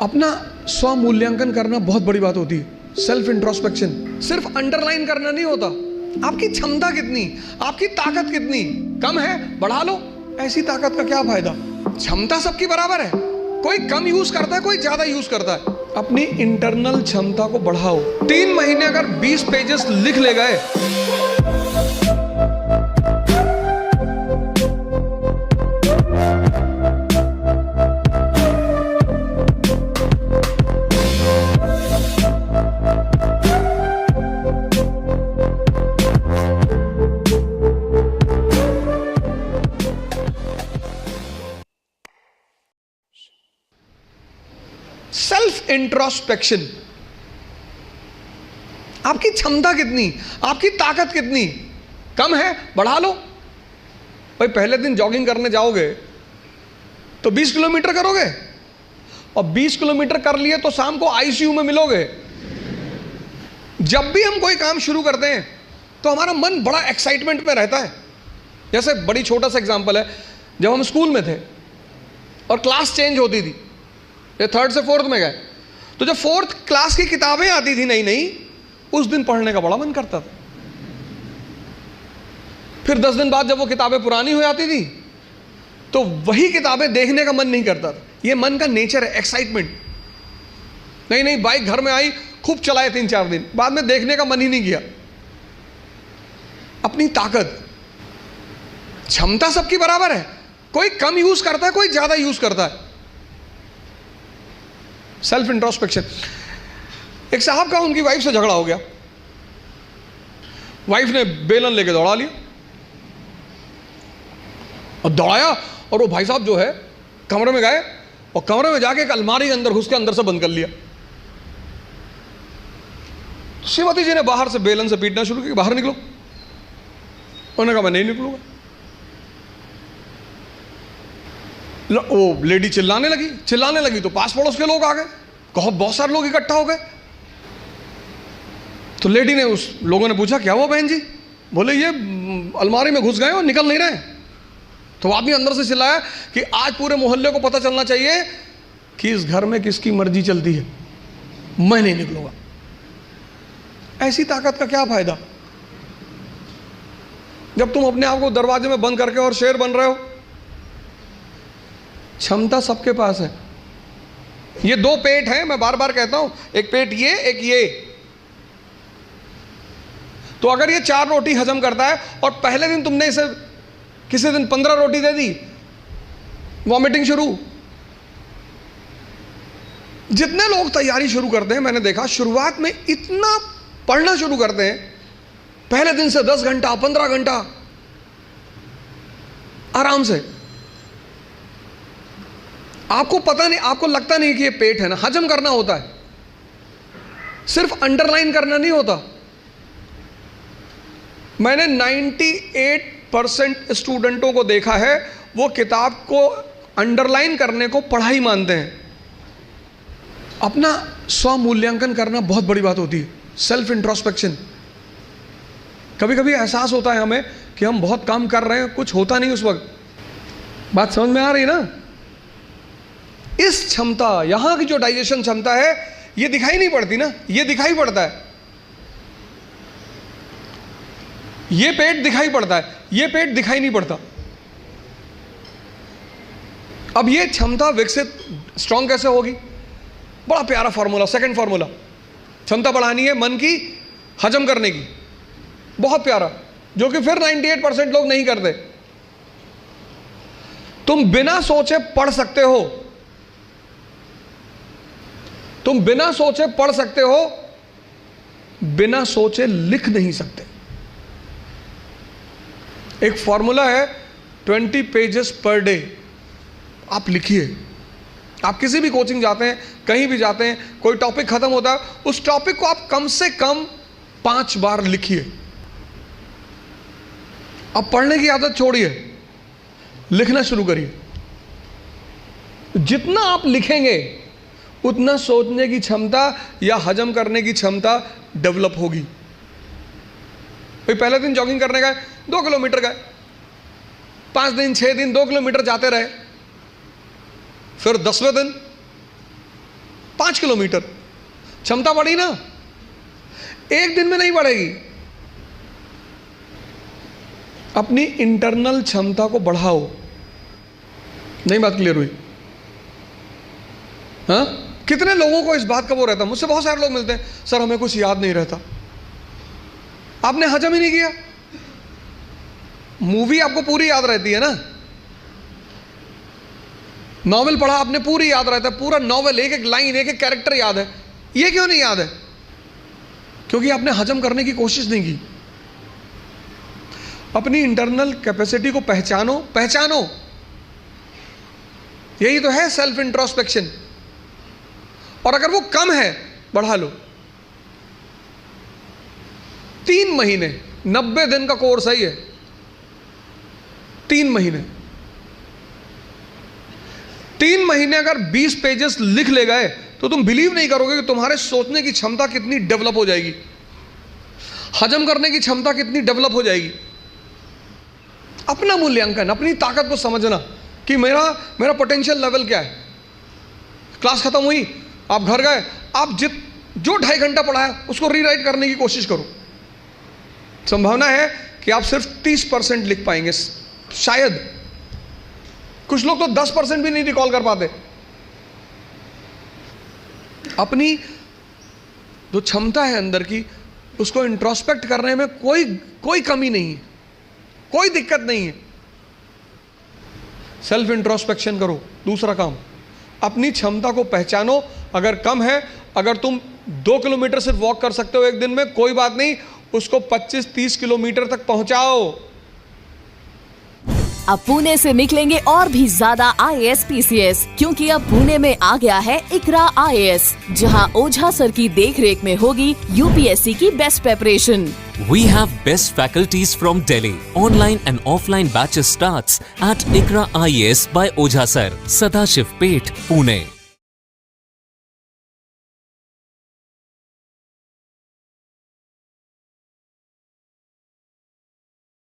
अपना स्व मूल्यांकन करना बहुत बड़ी बात होती है। सेल्फ इंट्रोस्पेक्शन सिर्फ अंडरलाइन करना नहीं होता। आपकी क्षमता कितनी, आपकी ताकत कितनी, कम है बढ़ा लो। ऐसी ताकत का क्या फायदा। क्षमता सबकी बराबर है, कोई कम यूज करता है, कोई ज्यादा यूज करता है। अपनी इंटरनल क्षमता को बढ़ाओ। 3 महीने अगर 20 पेजेस लिख ले गए, सेल्फ इंट्रोस्पेक्शन। आपकी क्षमता कितनी, आपकी ताकत कितनी, कम है बढ़ा लो। भाई पहले दिन जॉगिंग करने जाओगे तो 20 किलोमीटर करोगे, और 20 किलोमीटर कर लिए तो शाम को आईसीयू में मिलोगे। जब भी हम कोई काम शुरू करते हैं तो हमारा मन बड़ा एक्साइटमेंट में रहता है। जैसे बड़ी छोटा सा एग्जांपल है, जब हम स्कूल में थे और क्लास चेंज होती थी, ये 3rd से 4th में गए, तो जब 4th क्लास की किताबें आती थी नई नई, उस दिन पढ़ने का बड़ा मन करता था। फिर 10 दिन बाद जब वो किताबें पुरानी हो जाती थी तो वही किताबें देखने का मन नहीं करता था। ये मन का नेचर है, एक्साइटमेंट। नई बाइक घर में आई, खूब चलाए 3-4 दिन, बाद में देखने का मन ही नहीं किया। अपनी ताकत, क्षमता सबकी बराबर है, कोई कम यूज करता है, कोई ज्यादा यूज करता है। Self introspection. एक साहब का उनकी वाइफ से झगड़ा हो गया, वाइफ ने बेलन लेके दौड़ा लिया और दौड़ाया, और वो भाई साहब जो है कमरे में गए और कमरे में जाके एक अलमारी के अंदर घुस के अंदर से बंद कर लिया। श्रीमती जी ने बाहर से बेलन से पीटना शुरू किया, बाहर निकलो। उन्होंने कहा मैं नहीं निकलूंगा। वो लेडी चिल्लाने लगी तो पास पड़ोस के लोग आ गए, बहुत सारे लोग इकट्ठा हो गए। तो लेडी ने, उस लोगों ने पूछा क्या हुआ बहन जी? बोले ये अलमारी में घुस गए और निकल नहीं रहे। तो आदमी अंदर से चिल्लाया कि आज पूरे मोहल्ले को पता चलना चाहिए कि इस घर में किसकी मर्जी चलती है, मैं नहीं निकलूंगा। ऐसी ताकत का क्या फायदा जब तुम अपने आप को दरवाजे में बंद करके और शेर बन रहे हो। क्षमता सबके पास है। ये 2 पेट हैं, मैं बार बार कहता हूं, एक पेट ये, एक ये। तो अगर ये 4 रोटी हजम करता है और पहले दिन तुमने इसे किसी दिन 15 रोटी दे दी, वॉमिटिंग शुरू। जितने लोग तैयारी शुरू करते हैं, मैंने देखा शुरुआत में इतना पढ़ना शुरू करते हैं, पहले दिन से 10 घंटा 15 घंटा आराम से। आपको पता नहीं, आपको लगता नहीं कि ये पेट है ना, हजम करना होता है, सिर्फ अंडरलाइन करना नहीं होता। मैंने 98% स्टूडेंटों को देखा है, वो किताब को अंडरलाइन करने को पढ़ाई मानते हैं। अपना स्व मूल्यांकन करना बहुत बड़ी बात होती है। Self introspection. कभी कभी एहसास होता है हमें कि हम बहुत काम कर रहे हैं, कुछ होता नहीं उस वक्त। बात समझ में आ रही ना? इस क्षमता, यहां की जो डाइजेशन क्षमता है, ये दिखाई नहीं पड़ती ना, ये दिखाई पड़ता है। ये पेट दिखाई पड़ता है, ये पेट दिखाई नहीं पड़ता। अब ये क्षमता विकसित, स्ट्रांग कैसे होगी? बड़ा प्यारा फॉर्मूला, सेकंड फॉर्मूला। क्षमता बढ़ानी है मन की, हजम करने की, बहुत प्यारा, जो कि फिर 98% लोग नहीं करते। तुम बिना सोचे पढ़ सकते हो, तुम बिना सोचे पढ़ सकते हो, बिना सोचे लिख नहीं सकते। एक फॉर्मूला है 20 पेजेस पर डे। आप लिखिए। आप किसी भी कोचिंग जाते हैं, कहीं भी जाते हैं, कोई टॉपिक खत्म होता है, उस टॉपिक को आप कम से कम 5 बार लिखिए। अब पढ़ने की आदत छोड़िए, लिखना शुरू करिए। जितना आप लिखेंगे उतना सोचने की क्षमता या हजम करने की क्षमता डेवलप होगी। भाई पहले दिन जॉगिंग करने गए, 2 किलोमीटर गए, 5 दिन 6 दिन 2 किलोमीटर जाते रहे। फिर 10वें दिन 5 किलोमीटर। क्षमता बढ़ी ना, एक दिन में नहीं बढ़ेगी। अपनी इंटरनल क्षमता को बढ़ाओ। नहीं बात क्लियर हुई? हाँ, कितने लोगों को इस बात का वो रहता है, मुझसे बहुत सारे लोग मिलते हैं, सर हमें कुछ याद नहीं रहता। आपने हजम ही नहीं किया। मूवी आपको पूरी याद रहती है ना, नॉवेल पढ़ा आपने पूरी याद रहता है, पूरा नॉवेल, एक एक लाइन, एक एक कैरेक्टर याद है। ये क्यों नहीं याद है? क्योंकि आपने हजम करने की कोशिश नहीं की। अपनी इंटरनल कैपेसिटी को पहचानो, पहचानो। यही तो है सेल्फ इंट्रोस्पेक्शन। और अगर वो कम है, बढ़ा लो। 3 महीने, 90 दिन का कोर्स है ये। 3 महीने, 3 महीने अगर 20 पेजेस लिख ले गए तो तुम बिलीव नहीं करोगे कि तुम्हारे सोचने की क्षमता कितनी डेवलप हो जाएगी, हजम करने की क्षमता कितनी डेवलप हो जाएगी। अपना मूल्यांकन, अपनी ताकत को समझना कि मेरा पोटेंशियल लेवल क्या है। क्लास खत्म हुई, आप घर गए, आप जो 2.5 घंटा पढ़ा है उसको रीराइट करने की कोशिश करो। संभावना है कि आप सिर्फ 30% लिख पाएंगे, शायद। कुछ लोग तो 10% भी नहीं रिकॉल कर पाते। अपनी जो क्षमता है अंदर की, उसको इंट्रोस्पेक्ट करने में कोई कमी नहीं है, कोई दिक्कत नहीं है। सेल्फ इंट्रोस्पेक्शन करो। दूसरा काम, अपनी क्षमता को पहचानो। अगर कम है, अगर तुम 2 किलोमीटर सिर्फ वॉक कर सकते हो एक दिन में, कोई बात नहीं, उसको 25-30 किलोमीटर तक पहुंचाओ। अब पुणे से निकलेंगे और भी ज्यादा IAS PCS, क्योंकि अब पुणे में आ गया है इकरा IAS, जहां ओझा सर की देखरेख में होगी UPSC की best preparation. We have best faculties from Delhi. Online and offline batches starts at Ikra IAS by Ojha Sir, Sadashiv Peth, Pune.